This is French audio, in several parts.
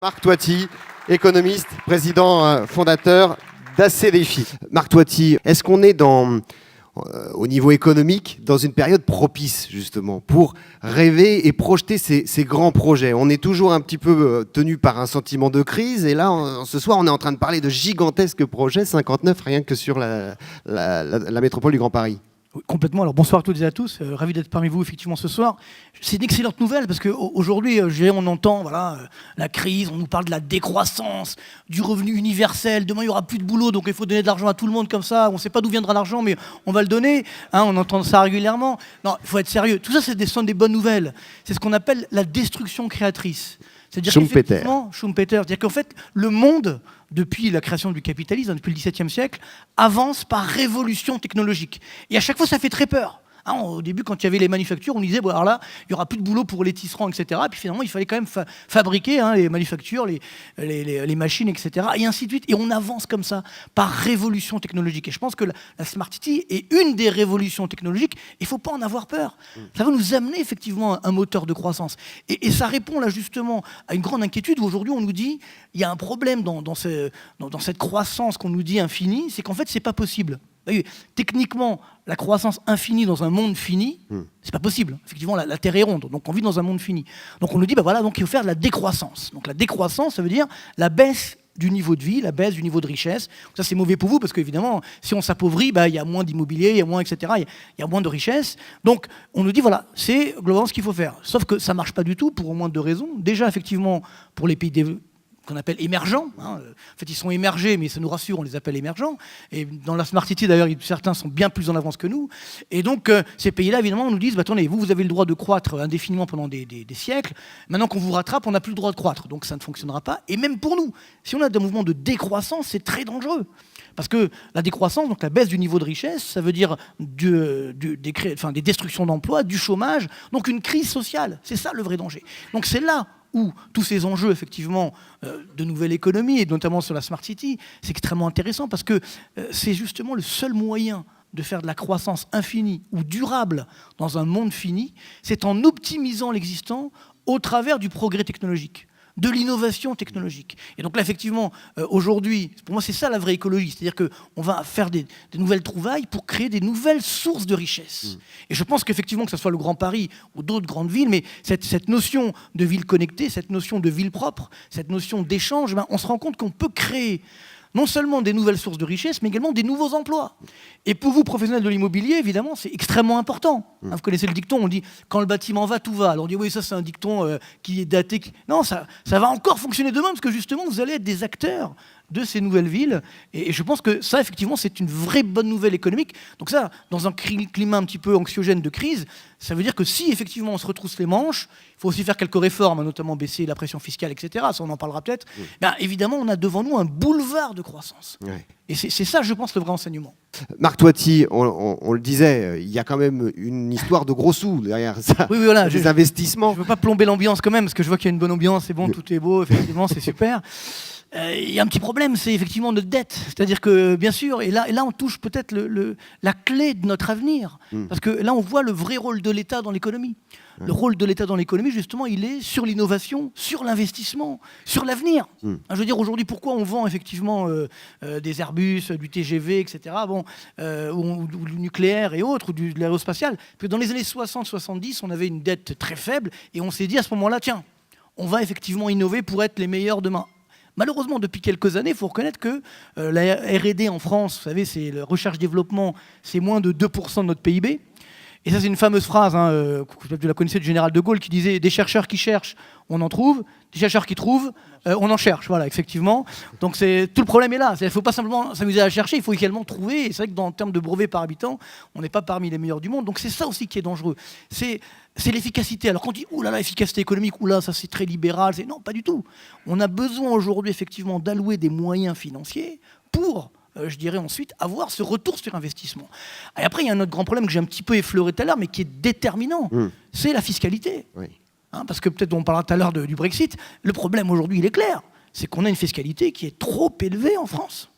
Marc Toiti, économiste, président fondateur d'ACDFI. Marc Toiti, est-ce qu'on est au niveau économique dans une période propice justement pour rêver et projeter ces grands projets? On est toujours un petit peu tenu par un sentiment de crise et là, ce soir, on est en train de parler de gigantesques projets, 59 rien que sur la métropole du Grand Paris. Oui, complètement. Alors bonsoir à toutes et à tous. Ravi d'être parmi vous effectivement ce soir. C'est une excellente nouvelle parce qu'aujourd'hui, on entend la crise, on nous parle de la décroissance, du revenu universel. Demain, il n'y aura plus de boulot, donc il faut donner de l'argent à tout le monde comme ça. On ne sait pas d'où viendra l'argent, mais on va le donner. On entend ça régulièrement. Non, il faut être sérieux. Tout ça, sont des bonnes nouvelles. C'est ce qu'on appelle la destruction créatrice. C'est-à-dire c'est-à-dire qu'en fait, le monde, depuis la création du capitalisme, depuis le XVIIe siècle, avance par révolution technologique. Et à chaque fois, ça fait très peur. Au début, quand il y avait les manufactures, on disait, bon, alors là, il n'y aura plus de boulot pour les tisserands, etc. Et puis finalement, il fallait quand même fabriquer les manufactures, les machines, etc. Et ainsi de suite. Et on avance comme ça, par révolution technologique. Et je pense que la Smart City est une des révolutions technologiques. Il ne faut pas en avoir peur. Ça va nous amener effectivement à un moteur de croissance. Et ça répond là justement à une grande inquiétude où aujourd'hui, on nous dit, il y a un problème dans cette croissance qu'on nous dit infinie, c'est qu'en fait, ce n'est pas possible. Techniquement, la croissance infinie dans un monde fini, c'est pas possible. Effectivement, la Terre est ronde, donc on vit dans un monde fini. Donc on nous dit, donc il faut faire de la décroissance. Donc la décroissance, ça veut dire la baisse du niveau de vie, la baisse du niveau de richesse. Ça, c'est mauvais pour vous, parce qu'évidemment, si on s'appauvrit, il y a moins d'immobilier, il y a moins, etc., il y a moins de richesse. Donc on nous dit, c'est globalement ce qu'il faut faire. Sauf que ça marche pas du tout, pour au moins deux raisons. Déjà, effectivement, pour les pays qu'on appelle émergents. En fait, ils sont émergés, mais ça nous rassure, on les appelle émergents. Et dans la Smart City, d'ailleurs, certains sont bien plus en avance que nous. Et donc, ces pays-là, évidemment, nous disent, attendez, vous avez le droit de croître indéfiniment pendant des siècles. Maintenant qu'on vous rattrape, on n'a plus le droit de croître. Donc, ça ne fonctionnera pas. Et même pour nous, si on a des mouvements de décroissance, c'est très dangereux. Parce que la décroissance, donc la baisse du niveau de richesse, ça veut dire des destructions d'emplois, du chômage, donc une crise sociale. C'est ça le vrai danger. Donc, c'est là où tous ces enjeux, effectivement, de nouvelle économie, et notamment sur la Smart City, c'est extrêmement intéressant parce que c'est justement le seul moyen de faire de la croissance infinie ou durable dans un monde fini, c'est en optimisant l'existant au travers du progrès technologique, de l'innovation technologique. Et donc là, effectivement, aujourd'hui, pour moi, c'est ça la vraie écologie. C'est-à-dire qu'on va faire des nouvelles trouvailles pour créer des nouvelles sources de richesse. Et je pense qu'effectivement, que ce soit le Grand Paris ou d'autres grandes villes, mais cette notion de ville connectée, cette notion de ville propre, cette notion d'échange, on se rend compte qu'on peut créer non seulement des nouvelles sources de richesse, mais également des nouveaux emplois. Et pour vous, professionnels de l'immobilier, évidemment, c'est extrêmement important. Vous connaissez le dicton, on dit « quand le bâtiment va, tout va ». Alors on dit « oui, ça c'est un dicton qui est daté ». Non, ça va encore fonctionner demain, parce que justement, vous allez être des acteurs de ces nouvelles villes. Et je pense que ça, effectivement, c'est une vraie bonne nouvelle économique. Donc ça, dans un climat un petit peu anxiogène de crise, ça veut dire que si, effectivement, on se retrousse les manches, il faut aussi faire quelques réformes, notamment baisser la pression fiscale, etc. Ça, on en parlera peut-être. Évidemment, on a devant nous un boulevard de croissance. Et c'est ça, je pense, le vrai enseignement. Marc Toiti, on le disait, il y a quand même une histoire de gros sous derrière ça. Oui, voilà, des investissements. Je ne veux pas plomber l'ambiance quand même, parce que je vois qu'il y a une bonne ambiance, c'est bon, tout est beau, effectivement, c'est super. Il y a un petit problème, c'est effectivement notre dette. C'est-à-dire que, bien sûr, et là on touche peut-être la clé de notre avenir. Parce que là, on voit le vrai rôle de l'État dans l'économie. Le rôle de l'État dans l'économie, justement, il est sur l'innovation, sur l'investissement, sur l'avenir. Je veux dire, aujourd'hui, pourquoi on vend effectivement des Airbus, du TGV, etc., ou du nucléaire et autres, ou de l'aérospatial? Parce que dans les années 60-70, on avait une dette très faible, et on s'est dit à ce moment-là, tiens, on va effectivement innover pour être les meilleurs demain. Malheureusement, depuis quelques années, il faut reconnaître que la R&D en France, vous savez, c'est le recherche-développement, c'est moins de 2% de notre PIB. Et ça, c'est une fameuse phrase, vous la connaissez, du général de Gaulle, qui disait « Des chercheurs qui cherchent, on en trouve. Des chercheurs qui trouvent, on en cherche. » Voilà, effectivement. Donc tout le problème est là. Il ne faut pas simplement s'amuser à chercher, il faut également trouver. Et c'est vrai que, en termes de brevets par habitant, on n'est pas parmi les meilleurs du monde. Donc c'est ça aussi qui est dangereux. C'est l'efficacité. Alors quand on dit « Ouh là là, efficacité économique, ouh là, ça c'est très libéral », non, pas du tout. On a besoin aujourd'hui, effectivement, d'allouer des moyens financiers pour je dirais ensuite, avoir ce retour sur investissement. Et après, il y a un autre grand problème que j'ai un petit peu effleuré tout à l'heure, mais qui est déterminant, c'est la fiscalité. Parce que peut-être on parlera tout à l'heure du Brexit. Le problème aujourd'hui, il est clair, c'est qu'on a une fiscalité qui est trop élevée en France,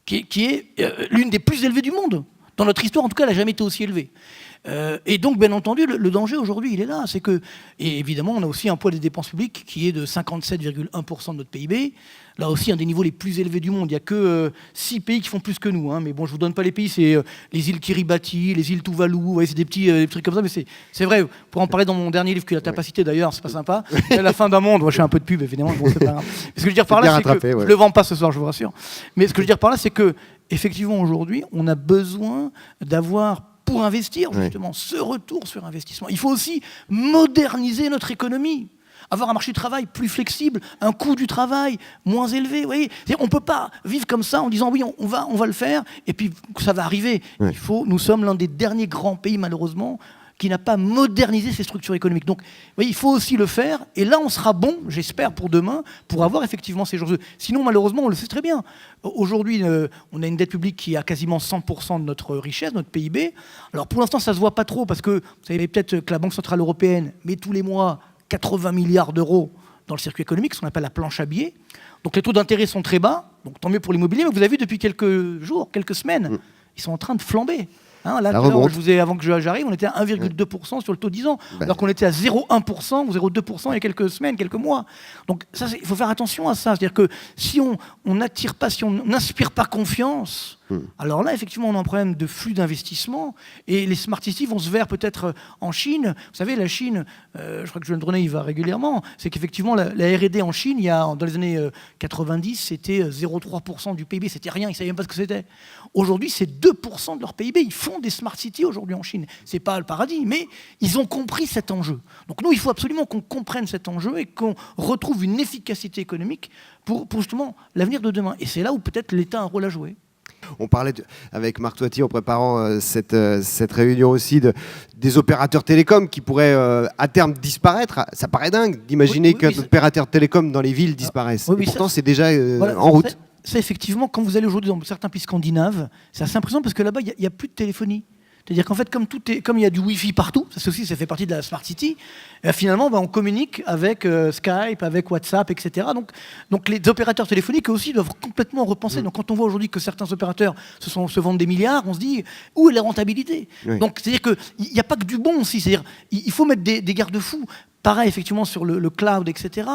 qui est l'une des plus élevées du monde. Dans notre histoire, en tout cas, elle n'a jamais été aussi élevée. Et donc, bien entendu, le danger aujourd'hui, il est là. C'est que, et évidemment, on a aussi un poids des dépenses publiques qui est de 57,1% de notre PIB. Là aussi, un des niveaux les plus élevés du monde. Il n'y a que 6 pays qui font plus que nous. Hein. Mais bon, je ne vous donne pas les pays. C'est les îles Kiribati, les îles Tuvalu. Vous voyez, c'est des petits trucs comme ça. Mais c'est vrai. Pour en parler dans mon dernier livre, que t'as pas cité d'ailleurs, c'est pas sympa. C'est la fin d'un monde. Moi, je fais un peu de pub, évidemment. Bon, c'est pas grave. Mais ce que je veux dire par là, c'est que je le vends pas ce soir, je vous rassure. Mais ce que je veux dire par là, c'est que effectivement, aujourd'hui, on a besoin d'avoir pour investir, justement, ce retour sur investissement. Il faut aussi moderniser notre économie, avoir un marché du travail plus flexible, un coût du travail moins élevé. Vous voyez, on ne peut pas vivre comme ça en disant oui, on va le faire, et puis ça va arriver. Nous sommes l'un des derniers grands pays, malheureusement, qui n'a pas modernisé ses structures économiques. Donc, oui, il faut aussi le faire, et là, on sera bon, j'espère, pour demain, pour avoir effectivement ces enjeux. Sinon, malheureusement, on le sait très bien. Aujourd'hui, on a une dette publique qui a quasiment 100% de notre richesse, notre PIB. Alors, pour l'instant, ça ne se voit pas trop, parce que vous savez peut-être que la Banque Centrale Européenne met tous les mois 80 milliards d'euros dans le circuit économique, ce qu'on appelle la planche à billets. Donc, les taux d'intérêt sont très bas, donc tant mieux pour l'immobilier, mais vous avez vu, depuis quelques jours, quelques semaines, ils sont en train de flamber. Hein, là, avant que j'arrive, on était à 1,2% sur le taux 10 ans, alors qu'on était à 0,1% ou 0,2% il y a quelques semaines, quelques mois. Donc ça, il faut faire attention à ça. C'est-à-dire que si on n'attire pas, si on n'inspire pas confiance, alors là, effectivement, on a un problème de flux d'investissement, et les smart cities vont se vers peut-être en Chine. Vous savez, la Chine, je crois que Julien Dronet y va régulièrement, c'est qu'effectivement, la R&D en Chine, dans les années 90, c'était 0,3% du PIB, c'était rien, ils ne savaient même pas ce que c'était. Aujourd'hui, c'est 2% de leur PIB. Ils font des smart cities aujourd'hui en Chine. Ce n'est pas le paradis, mais ils ont compris cet enjeu. Donc nous, il faut absolument qu'on comprenne cet enjeu et qu'on retrouve une efficacité économique pour justement l'avenir de demain. Et c'est là où peut-être l'État a un rôle à jouer. On parlait avec Marc Toiti en préparant cette réunion aussi des opérateurs télécoms qui pourraient à terme disparaître. Ça paraît dingue d'imaginer qu'un opérateur télécom dans les villes disparaisse. Et pourtant, c'est déjà en route. Ça, effectivement, quand vous allez aujourd'hui dans certains pays scandinaves, c'est assez impressionnant parce que là-bas, il n'y a plus de téléphonie. C'est-à-dire qu'en fait, comme il y a du Wi-Fi partout, ça fait partie de la Smart City, finalement, on communique avec Skype, avec WhatsApp, etc. Donc les opérateurs téléphoniques aussi doivent complètement repenser. Donc quand on voit aujourd'hui que certains opérateurs se vendent des milliards, on se dit, où est la rentabilité ? Donc c'est-à-dire qu'il n'y a pas que du bon aussi. C'est-à-dire il faut mettre des garde-fous. Pareil, effectivement, sur le cloud, etc.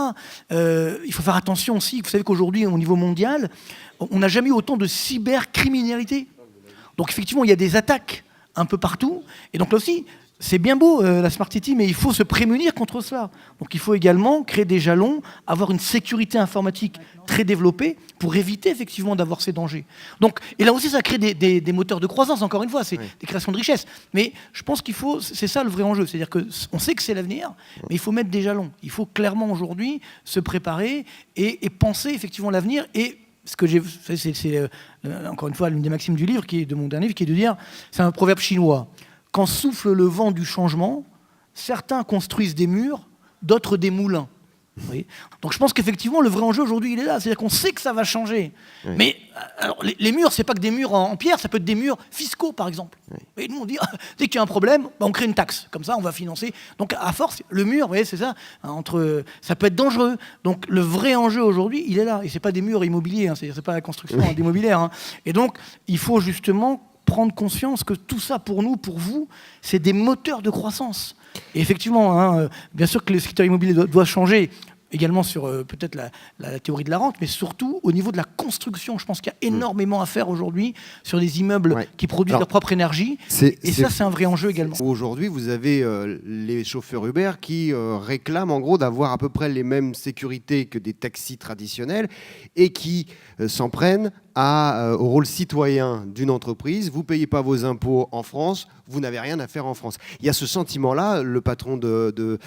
Il faut faire attention aussi. Vous savez qu'aujourd'hui, au niveau mondial, on n'a jamais eu autant de cybercriminalité. Donc effectivement, il y a des attaques un peu partout. Et donc là aussi, c'est bien beau la Smart City, mais il faut se prémunir contre cela. Donc il faut également créer des jalons, avoir une sécurité informatique très développée pour éviter effectivement d'avoir ces dangers. Donc, et là aussi, ça crée des moteurs de croissance, encore une fois, c'est des créations de richesse. Mais je pense c'est ça le vrai enjeu. C'est-à-dire qu'on sait que c'est l'avenir, mais il faut mettre des jalons. Il faut clairement aujourd'hui se préparer et penser effectivement l'avenir. Et ce que c'est encore une fois l'une des maximes du livre, de mon dernier livre, qui est de dire, c'est un proverbe chinois. Quand souffle le vent du changement, certains construisent des murs, d'autres des moulins. Vous voyez ? Donc je pense qu'effectivement, le vrai enjeu aujourd'hui, il est là. C'est-à-dire qu'on sait que ça va changer. Mais alors, les murs, c'est pas que des murs en pierre, ça peut être des murs fiscaux, par exemple. Et nous, on dit, dès qu'il y a un problème, on crée une taxe. Comme ça, on va financer. Donc à force, le mur, vous voyez, c'est ça, ça peut être dangereux. Donc le vrai enjeu aujourd'hui, il est là. Et c'est pas des murs immobiliers, c'est pas la construction d'immobilière. Et donc, il faut justement prendre conscience que tout ça, pour nous, pour vous, c'est des moteurs de croissance. Et effectivement, bien sûr que le secteur immobilier doit changer, également sur peut-être la théorie de la rente, mais surtout au niveau de la construction. Je pense qu'il y a énormément à faire aujourd'hui sur des immeubles qui produisent leur propre énergie. Et ça, c'est un vrai enjeu également. Aujourd'hui, vous avez les chauffeurs Uber qui réclament en gros d'avoir à peu près les mêmes sécurités que des taxis traditionnels et qui s'en prennent au rôle citoyen d'une entreprise. Vous ne payez pas vos impôts en France, vous n'avez rien à faire en France. Il y a ce sentiment-là. Le patron de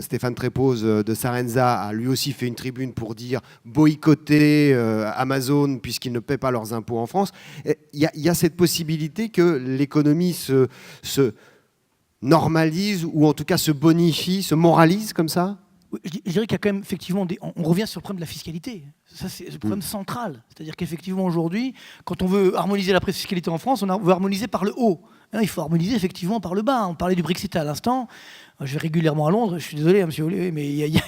Stéphane Trépoz de Sarenza a lui aussi fait une tribune pour dire boycotter Amazon puisqu'ils ne paient pas leurs impôts en France. Il y a cette possibilité que l'économie se normalise ou en tout cas se bonifie, se moralise comme ça ? Je dirais qu'il y a quand même effectivement on revient sur le problème de la fiscalité. Ça, c'est le problème central. C'est-à-dire qu'effectivement aujourd'hui, quand on veut harmoniser la fiscalité en France, on veut harmoniser par le haut. Il faut harmoniser effectivement par le bas. On parlait du Brexit à l'instant. Je vais régulièrement à Londres. Je suis désolé, monsieur Ollier, mais il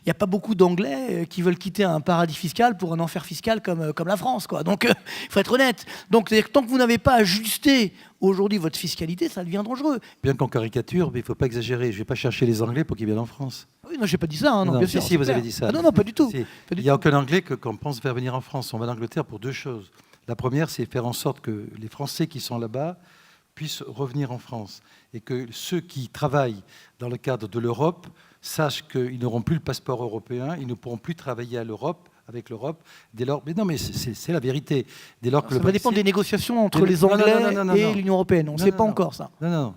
y n'y a pas beaucoup d'Anglais qui veulent quitter un paradis fiscal pour un enfer fiscal comme la France, quoi. Donc, il faut être honnête. Donc, c'est-à-dire que tant que vous n'avez pas ajusté aujourd'hui votre fiscalité, ça devient dangereux. Bien qu'en caricature, mais il ne faut pas exagérer. Je ne vais pas chercher les Anglais pour qu'ils viennent en France. Oui, non, j'ai pas dit ça. Hein, non, bien sûr, si, vous avez dit ça. Ah, non, pas du tout. Si. Il n'y a aucun Anglais qu'on pense faire venir en France. On va en Angleterre pour 2 choses. La première, c'est faire en sorte que les Français qui sont là-bas puissent revenir en France et que ceux qui travaillent dans le cadre de l'Europe sachent qu'ils n'auront plus le passeport européen, ils ne pourront plus travailler avec l'Europe, dès lors... Mais non, mais c'est la vérité. Dès lors que ça va dépendre des négociations entre les Anglais et l'Union européenne. On ne sait pas encore ça. Non.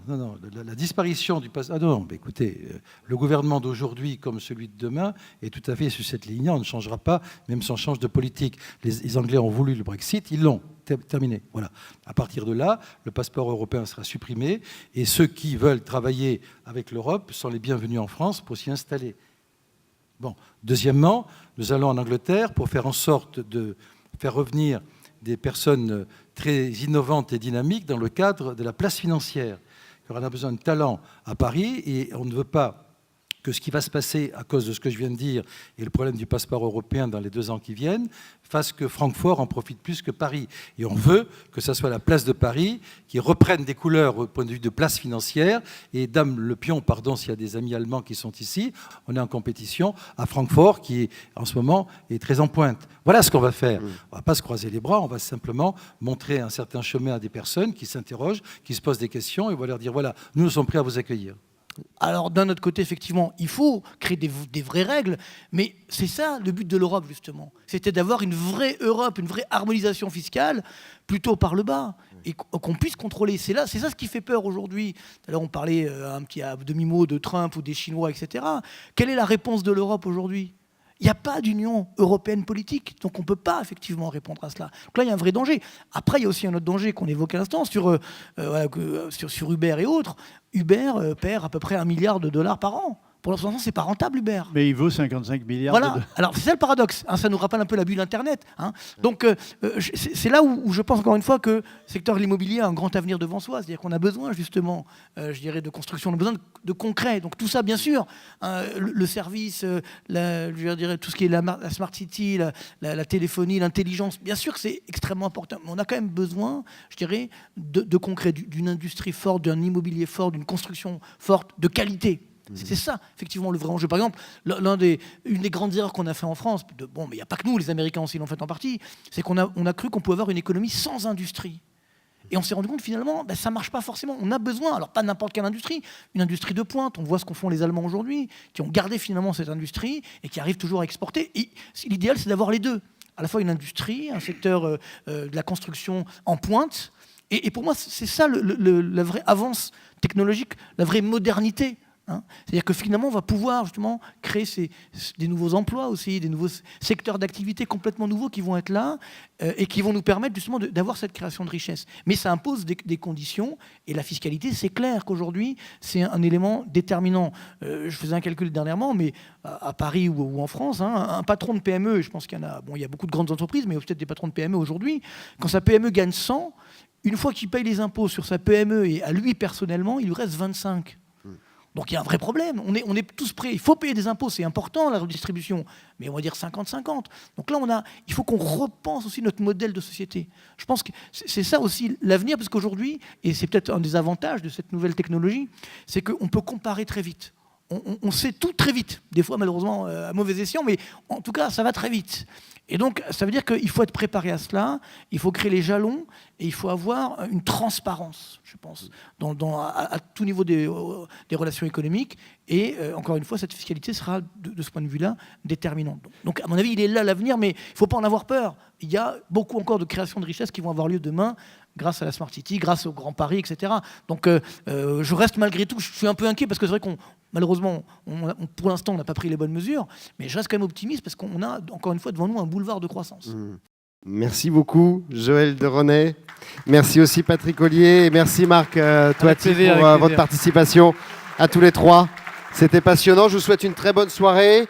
La disparition du passeport... Ah non, mais écoutez, le gouvernement d'aujourd'hui comme celui de demain est tout à fait sur cette ligne. On ne changera pas, même si on change de politique. Les Anglais ont voulu le Brexit, ils l'ont. Terminé. Voilà. À partir de là, le passeport européen sera supprimé et ceux qui veulent travailler avec l'Europe sont les bienvenus en France pour s'y installer. Bon. Deuxièmement, nous allons en Angleterre pour faire en sorte de faire revenir des personnes très innovantes et dynamiques dans le cadre de la place financière. Car on a besoin de talent à Paris et on ne veut pas que ce qui va se passer à cause de ce que je viens de dire et le problème du passeport européen dans les 2 ans qui viennent fasse que Francfort en profite plus que Paris. Et on veut que ce soit la place de Paris qui reprenne des couleurs au point de vue de place financière. Et Dame Le Pion, pardon s'il y a des amis allemands qui sont ici, on est en compétition à Francfort qui en ce moment est très en pointe. Voilà ce qu'on va faire. On ne va pas se croiser les bras, on va simplement montrer un certain chemin à des personnes qui s'interrogent, qui se posent des questions et on va leur dire voilà, nous sommes prêts à vous accueillir. Alors, d'un autre côté, effectivement, il faut créer des vraies règles, mais c'est ça le but de l'Europe, justement. C'était d'avoir une vraie Europe, une vraie harmonisation fiscale, plutôt par le bas, et qu'on puisse contrôler. C'est ça ce qui fait peur aujourd'hui. Alors, on parlait un petit demi-mot de Trump ou des Chinois, etc. Quelle est la réponse de l'Europe aujourd'hui ? Il n'y a pas d'union européenne politique, donc on ne peut pas effectivement répondre à cela. Donc là, il y a un vrai danger. Après, il y a aussi un autre danger qu'on évoquait à l'instant sur Uber et autres. Uber perd à peu près $1 milliard par an. Pour l'instant, c'est pas rentable, Uber. Mais il vaut 55 milliards. Voilà. Alors, c'est ça le paradoxe. Hein, ça nous rappelle un peu la bulle Internet. Hein. Donc, c'est là où je pense encore une fois que le secteur de l'immobilier a un grand avenir devant soi. C'est-à-dire qu'on a besoin, justement, je dirais, de construction. On a besoin de concret. Donc, tout ça, bien sûr, hein, le service, je dirais, tout ce qui est la Smart City, la téléphonie, l'intelligence, bien sûr que c'est extrêmement important. Mais on a quand même besoin, je dirais, de concret, d'une industrie forte, d'un immobilier fort, d'une construction forte, de qualité. C'est ça, effectivement, le vrai enjeu. Par exemple, une des grandes erreurs qu'on a fait en France, mais il n'y a pas que nous, les Américains aussi l'ont fait en partie, c'est qu'on a cru qu'on pouvait avoir une économie sans industrie. Et on s'est rendu compte, finalement, ça ne marche pas forcément. On a besoin, alors pas n'importe quelle industrie, une industrie de pointe. On voit ce qu'en font les Allemands aujourd'hui, qui ont gardé finalement cette industrie et qui arrivent toujours à exporter. Et l'idéal, c'est d'avoir les deux. À la fois une industrie, un secteur de la construction en pointe. Et pour moi, c'est ça la vraie avance technologique, la vraie modernité. Hein, c'est-à-dire que finalement, on va pouvoir justement créer des nouveaux emplois aussi, des nouveaux secteurs d'activité complètement nouveaux qui vont être là et qui vont nous permettre justement d'avoir cette création de richesse. Mais ça impose des conditions et la fiscalité, c'est clair qu'aujourd'hui, c'est un élément déterminant. Je faisais un calcul dernièrement, mais à Paris ou en France, hein, un patron de PME, je pense qu'il y en a, bon, il y a beaucoup de grandes entreprises, mais peut-être des patrons de PME aujourd'hui, quand sa PME gagne 100, une fois qu'il paye les impôts sur sa PME et à lui personnellement, il lui reste 25. Donc il y a un vrai problème. On est tous prêts. Il faut payer des impôts, c'est important la redistribution. Mais on va dire 50-50. Donc là, il faut qu'on repense aussi notre modèle de société. Je pense que c'est ça aussi l'avenir, parce qu'aujourd'hui, et c'est peut-être un des avantages de cette nouvelle technologie, c'est qu'on peut comparer très vite. On sait tout très vite. Des fois, malheureusement, à mauvais escient, mais en tout cas, ça va très vite. Et donc, ça veut dire qu'il faut être préparé à cela, il faut créer les jalons, et il faut avoir une transparence, je pense, à tout niveau des relations économiques. Et encore une fois, cette fiscalité sera, de ce point de vue-là, déterminante. Donc, à mon avis, il est là l'avenir, mais il ne faut pas en avoir peur. Il y a beaucoup encore de créations de richesses qui vont avoir lieu demain, grâce à la Smart City, grâce au Grand Paris, etc. Donc, je reste malgré tout, je suis un peu inquiet, parce que c'est vrai qu'on malheureusement, pour l'instant, on n'a pas pris les bonnes mesures, mais je reste quand même optimiste parce qu'on a, encore une fois, devant nous un boulevard de croissance. Merci beaucoup, Joël de René. Merci aussi, Patrick Ollier. Et merci, Marc Toiti, pour votre participation à tous les trois. C'était passionnant. Je vous souhaite une très bonne soirée.